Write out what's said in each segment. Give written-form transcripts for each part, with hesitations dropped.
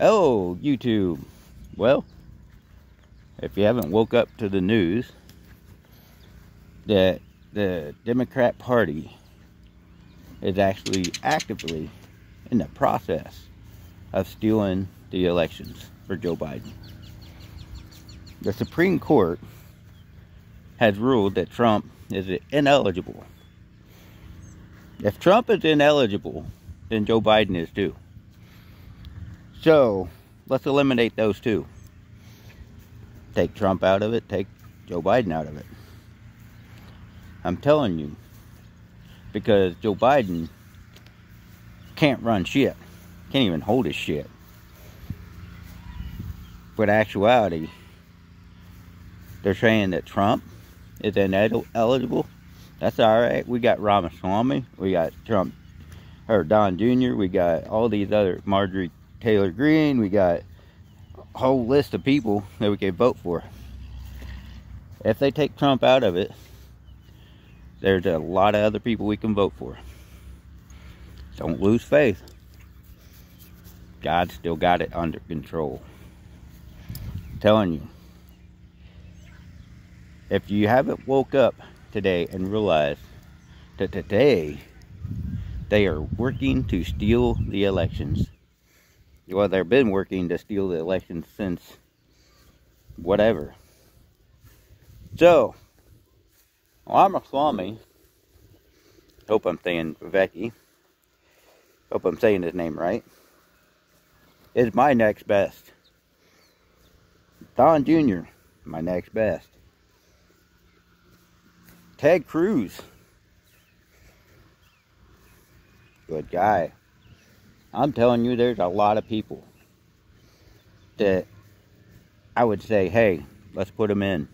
Oh, YouTube. Well, if you haven't woke up to the news that the Democrat Party is actually actively in the process of stealing the elections for Joe Biden. The Supreme Court has ruled that Trump is ineligible. If Trump is ineligible, then Joe Biden is too. So, let's eliminate those two. Take Trump out of it, take Joe Biden out of it. I'm telling you, because Joe Biden can't run shit. Can't even hold his shit. But actuality, they're saying that Trump is ineligible. That's alright. We got Ramaswamy, we got Trump, or Don Jr., we got all these other, Marjorie Taylor Greene, we got a whole list of people that we can vote for. If they take Trump out of it, there's a lot of other people we can vote for. Don't lose faith. God still got it under control. I'm telling you. If you haven't woke up today and realized that today they are working to steal the elections. Well, they've been working to steal the elections since whatever. So, Ramaswamy, hope I'm saying Vivek, hope I'm saying his name right, is my next best. Don Jr., my next best. Ted Cruz, good guy. I'm telling you, there's a lot of people that I would say, hey, let's put him in.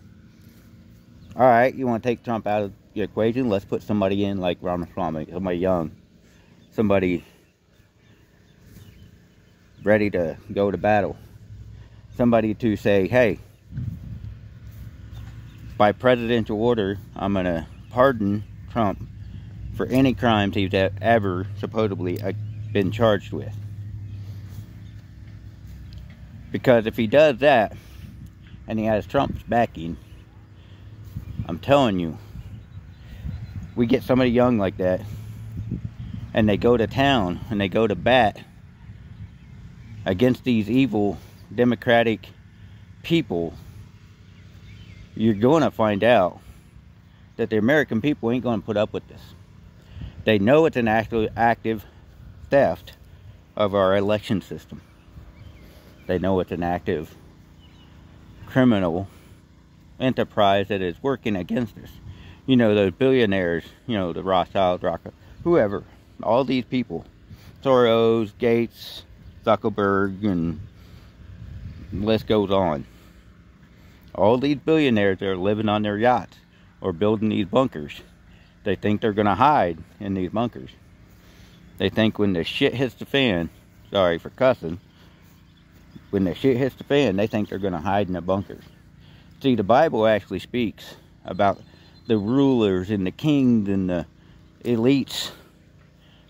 Alright, you want to take Trump out of the equation? Let's put somebody in like Ramaswamy, somebody young, somebody ready to go to battle. Somebody to say, hey, by presidential order, I'm going to pardon Trump for any crimes he's ever supposedly been charged with. Because if he does that, and he has Trump's backing, I'm telling you, we get somebody young like that, and they go to town, and they go to bat against these evil Democratic people, you're going to find out that the American people ain't going to put up with this. They know it's an active theft of our election system. They know it's an active criminal enterprise that is working against us. You know, those billionaires, you know, the Rothschilds, whoever, all these people, Soros, Gates, Zuckerberg, and the list goes on. All these billionaires that are living on their yachts or building these bunkers, they think they're going to hide in these bunkers. They think when the shit hits the fan, sorry for cussing, when the shit hits the fan, they think they're going to hide in the bunkers. See, the Bible actually speaks about the rulers and the kings and the elites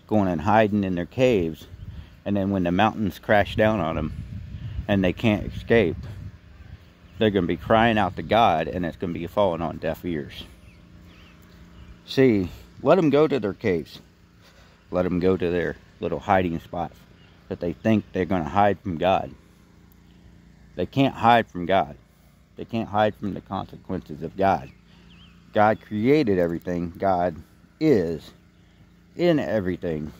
going and hiding in their caves. And then when the mountains crash down on them and they can't escape, they're going to be crying out to God, and it's going to be falling on deaf ears. See, let them go to their caves. Let them go to their little hiding spots that they think they're going to hide from God. They can't hide from God. They can't hide from the consequences of God. God created everything. God is in everything.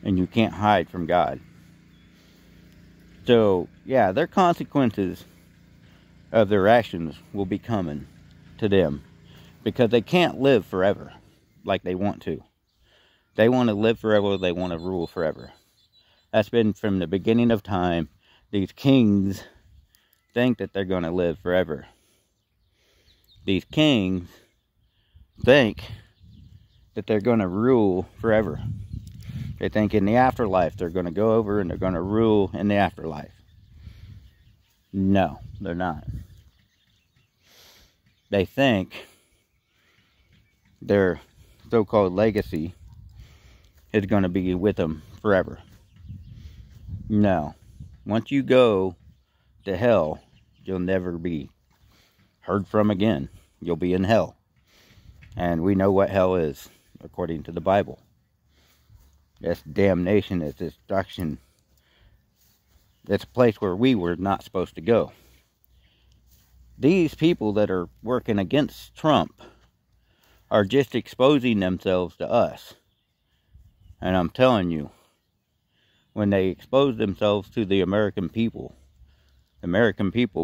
And you can't hide from God. So, yeah, their consequences of their actions will be coming to them. Because they can't live forever like they want to. They want to live forever. They want to rule forever. That's been from the beginning of time. These kings think that they're going to live forever. These kings think that they're going to rule forever. They think in the afterlife they're going to go over and they're going to rule in the afterlife. No, they're not. They think their so-called legacy is going to be with them forever. No. Once you go to hell, you'll never be heard from again. You'll be in hell. And we know what hell is, according to the Bible. It's damnation, it's destruction. It's a place where we were not supposed to go. These people that are working against Trump are just exposing themselves to us. And I'm telling you, when they expose themselves to the American people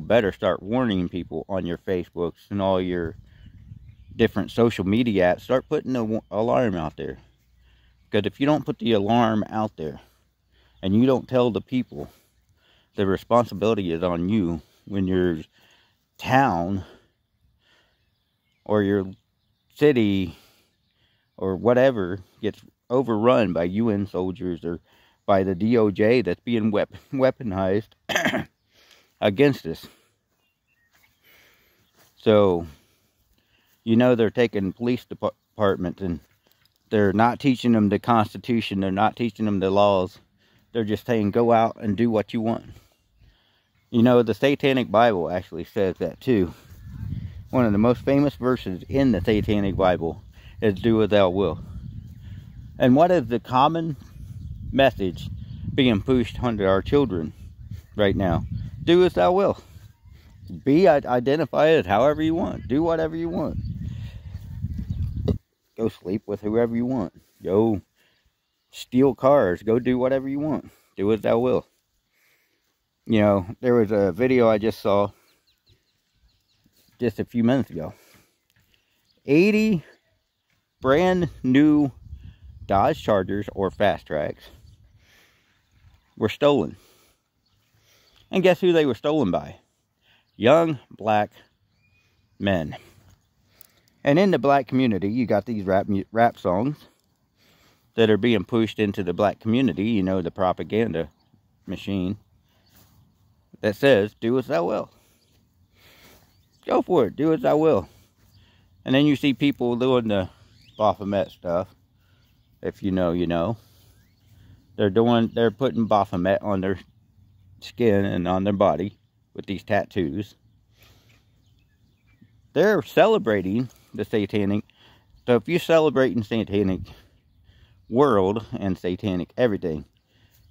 better start warning people on your Facebooks and all your different social media apps. Start putting the alarm out there. Because if you don't put the alarm out there and you don't tell the people, the responsibility is on you when your town or your city or whatever gets overrun by UN soldiers or by the DOJ that's being weaponized against us. So, you know, they're taking police departments and they're not teaching them the Constitution. They're not teaching them the laws. They're just saying, go out and do what you want. You know, the Satanic Bible actually says that too. One of the most famous verses in the Satanic Bible is do as thou wilt. And what is the common message being pushed onto our children right now? Do as thou wilt. Identify as however you want. Do whatever you want. Go sleep with whoever you want. Go steal cars. Go do whatever you want. Do as thou wilt. You know, there was a video I just saw just a few minutes ago. 80 brand new Dodge Chargers or Fast Tracks were stolen. And guess who they were stolen by? Young black men. And in the black community, you got these rap songs that are being pushed into the black community. You know, the propaganda machine that says, do as thou wilt. Go for it. Do as thou wilt. And then you see people doing the Baphomet stuff. If you know, you know. They're putting Baphomet on their skin and on their body with these tattoos. They're celebrating the satanic. So if you're celebrating satanic world and satanic everything,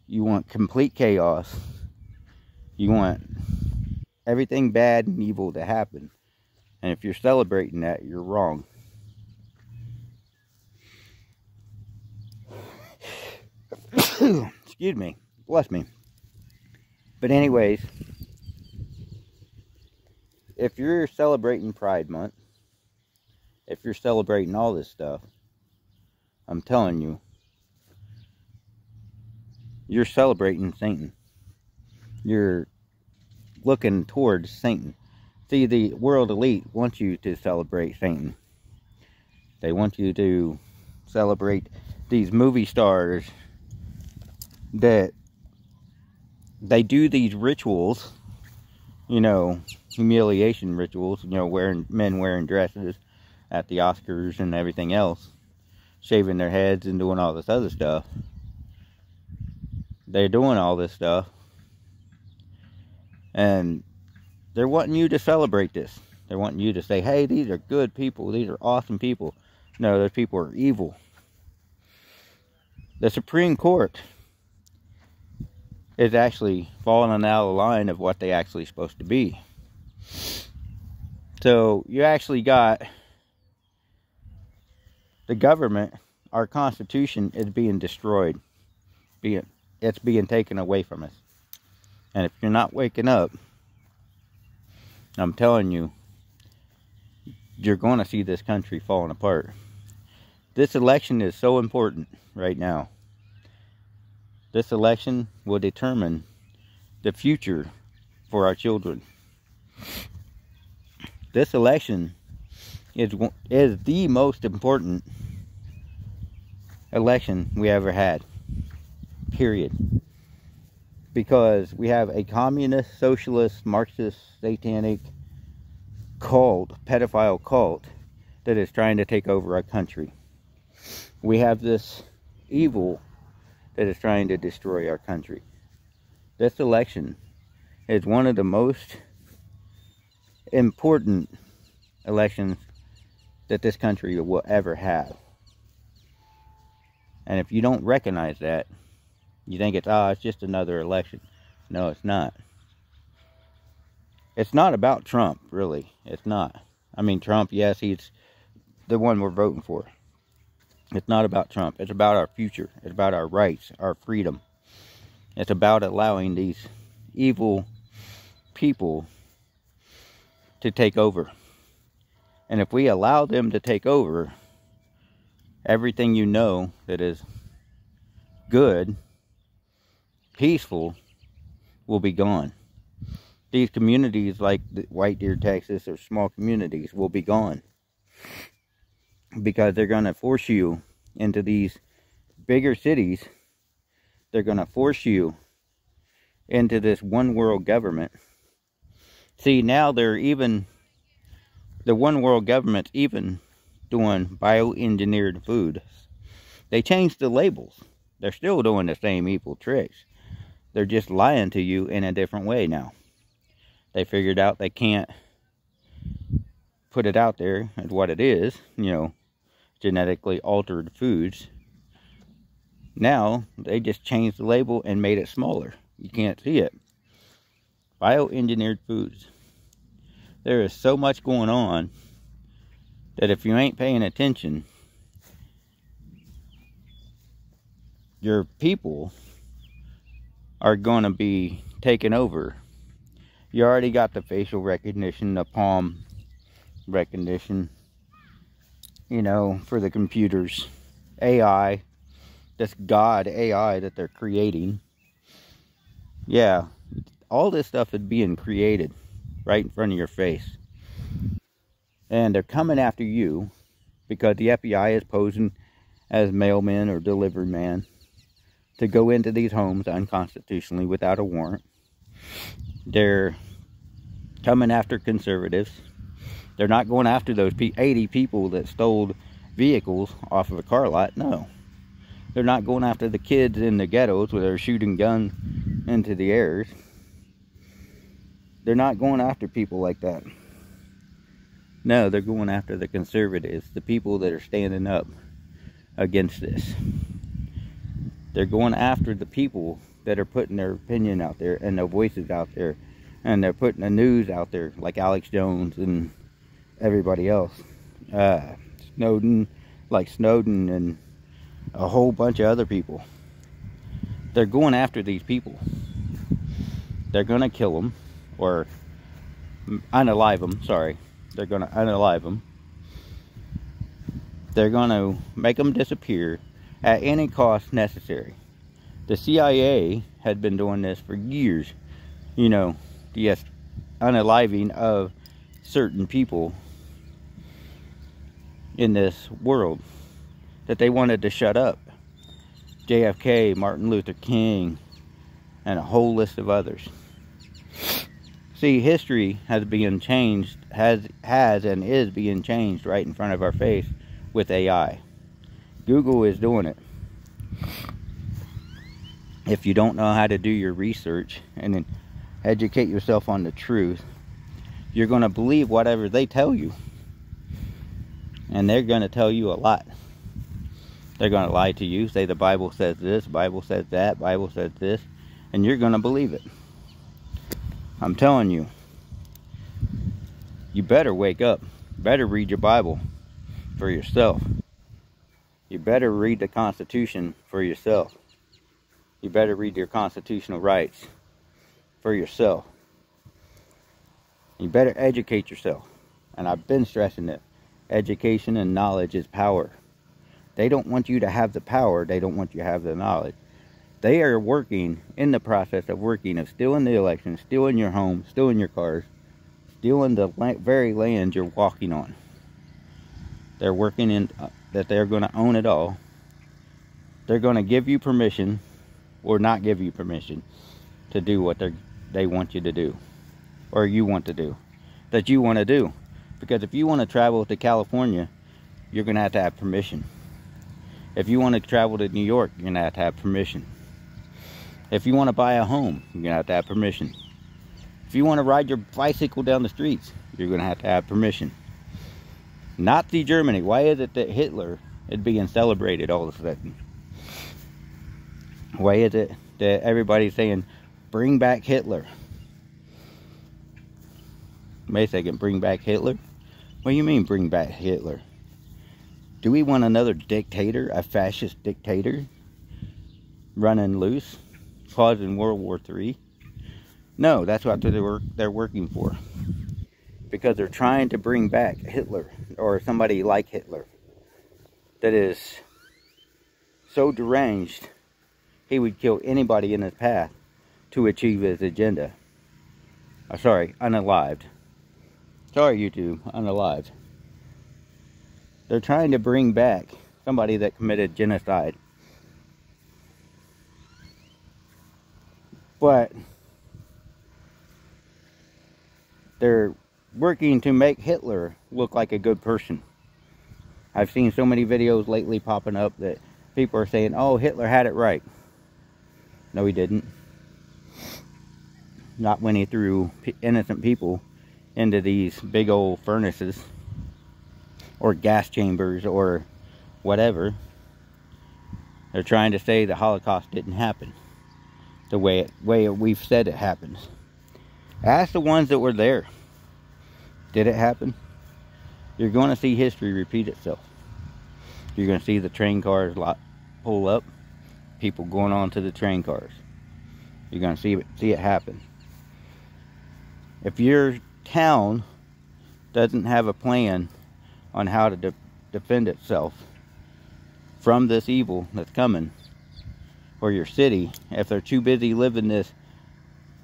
you want complete chaos. You want everything bad and evil to happen. And if you're celebrating that, you're wrong. Excuse me. Bless me. But anyways, if you're celebrating Pride Month, if you're celebrating all this stuff, I'm telling you, you're celebrating Satan. You're looking towards Satan. See, the world elite wants you to celebrate Satan. They want you to celebrate these movie stars that they do these rituals, you know, humiliation rituals, you know, men wearing dresses at the Oscars and everything else, shaving their heads and doing all this other stuff. They're doing all this stuff, and they're wanting you to celebrate this. They're wanting you to say, hey, these are good people, these are awesome people. No, those people are evil. The Supreme Court is actually falling out of line of what they actually supposed to be. So you actually got the government, our Constitution is being destroyed. It's being taken away from us. And if you're not waking up, I'm telling you, you're going to see this country falling apart. This election is so important right now. This election will determine the future for our children. This election is the most important election we ever had. Period. Because we have a communist, socialist, Marxist, satanic cult, pedophile cult that is trying to take over our country. We have this evil that is trying to destroy our country. This election is one of the most important elections that this country will ever have. And if you don't recognize that, you think it's just another election. No, it's not. It's not about Trump, really. It's not. I mean, Trump, yes, he's the one we're voting for. It's not about Trump. It's about our future. It's about our rights, our freedom. It's about allowing these evil people to take over. And if we allow them to take over, everything you know that is good, peaceful, will be gone. These communities like White Deer, Texas, or small communities will be gone. Because they're going to force you into these bigger cities. They're going to force you into this one world government. See, now the one world government's even doing bioengineered food. They changed the labels. They're still doing the same evil tricks. They're just lying to you in a different way now. They figured out they can't put it out there as what it is, you know, genetically altered foods. Now, they just changed the label and made it smaller. You can't see it. Bioengineered foods. There is so much going on that if you ain't paying attention, your people are going to be taken over. You already got the facial recognition, the palm recognition, you know, for the computers. AI, this God AI that they're creating. Yeah, all this stuff is being created right in front of your face. And they're coming after you because the FBI is posing as mailman or delivery man to go into these homes unconstitutionally without a warrant. They're coming after conservatives. They're not going after those 80 people that stole vehicles off of a car lot. No. They're not going after the kids in the ghettos where they're shooting guns into the airs. They're not going after people like that. No, they're going after the conservatives, the people that are standing up against this. They're going after the people that are putting their opinion out there and their voices out there. And they're putting the news out there, like Alex Jones and everybody else. Snowden and a whole bunch of other people. They're going after these people. They're going to kill them, or unalive them, sorry. They're going to unalive them. They're going to make them disappear at any cost necessary. The CIA had been doing this for years. You know, the unaliving of certain people in this world that they wanted to shut up. JFK, Martin Luther King, and a whole list of others. See, history has been changed, has and is being changed right in front of our face with AI. Google is doing it. If you don't know how to do your research and then educate yourself on the truth, you're going to believe whatever they tell you. And they're going to tell you a lot. They're going to lie to you, say the Bible says this, Bible says that, Bible says this, and you're going to believe it. I'm telling you, you better wake up. Better read your Bible for yourself. You better read the Constitution for yourself. You better read your constitutional rights for yourself. You better educate yourself. And I've been stressing it. Education and knowledge is power. They don't want you to have the power. They don't want you to have the knowledge. They are working, in the process of working, of stealing the election, stealing your home, stealing your cars, stealing the very land you're walking on. They're working in that they're going to own it all. They're going to give you permission or not give you permission to do what they want you to do, or you want to do, that you want to do. Because if you want to travel to California, you're going to have permission. If you want to travel to New York, you're going to have permission. If you want to buy a home, you're going to have permission. If you want to ride your bicycle down the streets, you're going to have permission. Nazi Germany. Why is it that Hitler is being celebrated all of a sudden? Why is it that everybody's saying, bring back Hitler? Wait a second, bring back Hitler? What do you mean, bring back Hitler? Do we want another dictator, a fascist dictator, running loose, causing World War III? No, that's what they're working for. Because they're trying to bring back Hitler, or somebody like Hitler, that is so deranged, he would kill anybody in his path to achieve his agenda. Sorry, unalived. Sorry, YouTube, unalived. They're trying to bring back somebody that committed genocide. But they're working to make Hitler look like a good person. I've seen so many videos lately popping up that people are saying, oh, Hitler had it right. No, he didn't. Not when he threw innocent people into these big old furnaces or gas chambers or whatever. They're trying to say the Holocaust didn't happen the way we've said it happens. Ask the ones that were there. Did it happen? You're going to see history repeat itself. You're going to see the train cars pull up, people going on to the train cars. You're going to see it happen. If your town doesn't have a plan on how to defend itself from this evil that's coming, or your city, if they're too busy living this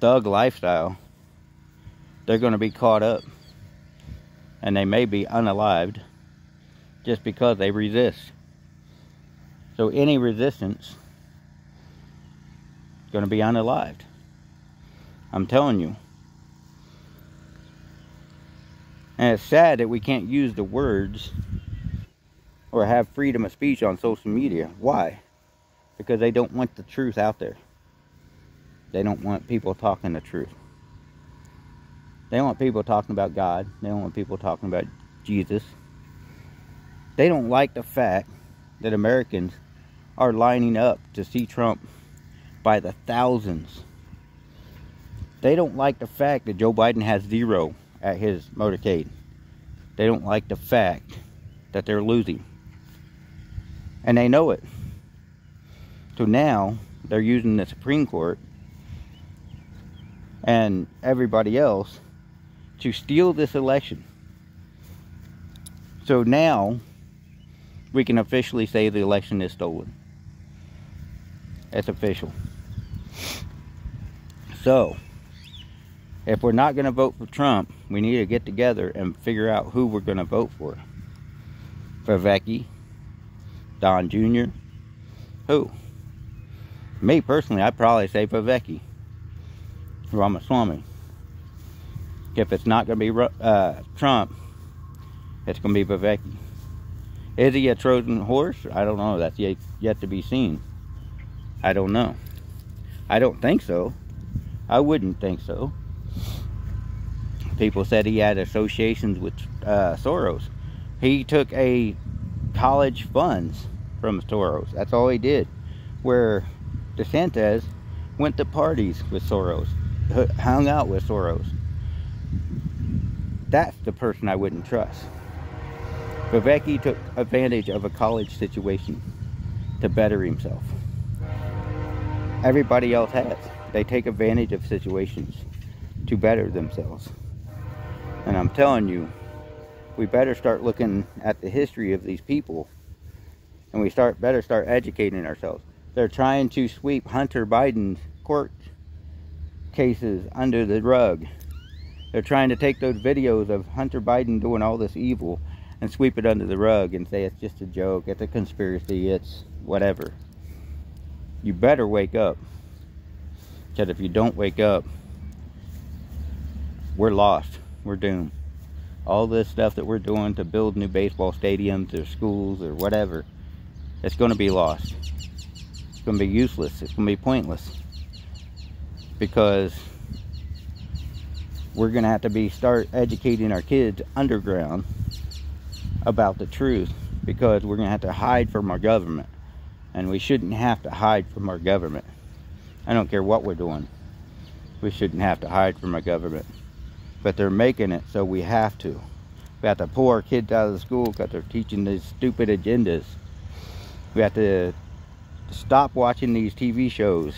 thug lifestyle, they're going to be caught up. And they may be unalived just because they resist. So any resistance is going to be unalived. I'm telling you. And it's sad that we can't use the words or have freedom of speech on social media. Why? Because they don't want the truth out there. They don't want people talking the truth. They don't want people talking about God. They don't want people talking about Jesus. They don't like the fact that Americans are lining up to see Trump by the thousands. They don't like the fact that Joe Biden has 0 at his motorcade. They don't like the fact that they're losing. And they know it. So now they're using the Supreme Court and everybody else to steal this election. So now we can officially say the election is stolen. It's official. So if we're not going to vote for Trump, we need to get together and figure out who we're going to vote for. Vivek, Don Jr., who? Me personally, I'd probably say Vivek, Ramaswamy. If it's not going to be Trump, it's going to be Vivek. Is he a Trojan horse? I don't know. That's yet to be seen. I don't know. I don't think so. I wouldn't think so. People said he had associations with Soros. He took a college funds from Soros. That's all he did. Where DeSantis went to parties with Soros, hung out with Soros. That's the person I wouldn't trust. Vivek took advantage of a college situation to better himself. Everybody else has. They take advantage of situations to better themselves. And I'm telling you, we better start looking at the history of these people, and we better start educating ourselves. They're trying to sweep Hunter Biden's court cases under the rug. They're trying to take those videos of Hunter Biden doing all this evil and sweep it under the rug and say it's just a joke, it's a conspiracy, it's whatever. You better wake up. Because if you don't wake up, we're lost. We're doomed. All this stuff that we're doing to build new baseball stadiums or schools or whatever, it's going to be lost. It's going to be useless. It's going to be pointless. because we're going to have to start educating our kids underground about the truth, because we're going to have to hide from our government, and we shouldn't have to hide from our government. I don't care what we're doing, we shouldn't have to hide from our government, but they're making it so we have to. We have to pull our kids out of the school because they're teaching these stupid agendas. We have to stop watching these TV shows,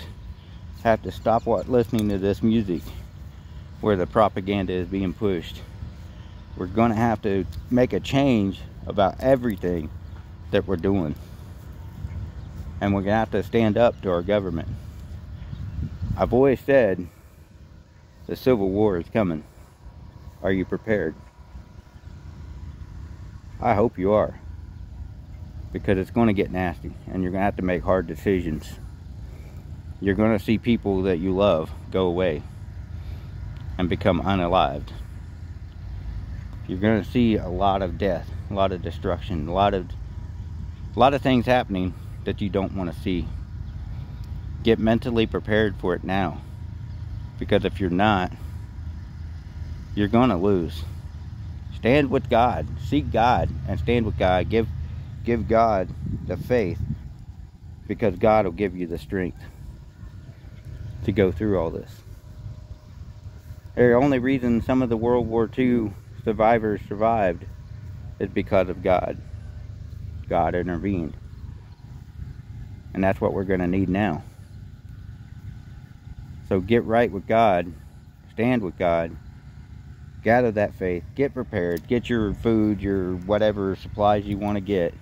have to stop listening to this music where the propaganda is being pushed. We're going to have to make a change about everything that we're doing, and we're going to have to stand up to our government. I've always said the Civil War is coming. Are you prepared? I hope you are, because it's going to get nasty, and you're going to have to make hard decisions. You're going to see people that you love go away and become unalived. You're going to see a lot of death, a lot of destruction, a lot of things happening that you don't want to see. Get mentally prepared for it now, because if you're not, you're going to lose. Stand with God, seek God, and stand with God. Give God the faith, because God will give you the strength to go through all this. The only reason some of the World War II survivors survived is because of God. God intervened. And that's what we're going to need now. So get right with God, stand with God, gather that faith, get prepared, get your food, your whatever supplies you want to get,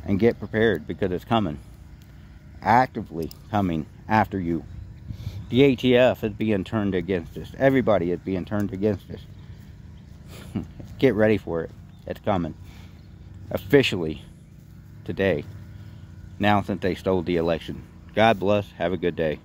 and get prepared, because it's coming. Actively coming after you. The ATF is being turned against us. Everybody is being turned against us. Get ready for it. It's coming. Officially today. Now, since they stole the election. God bless. Have a good day.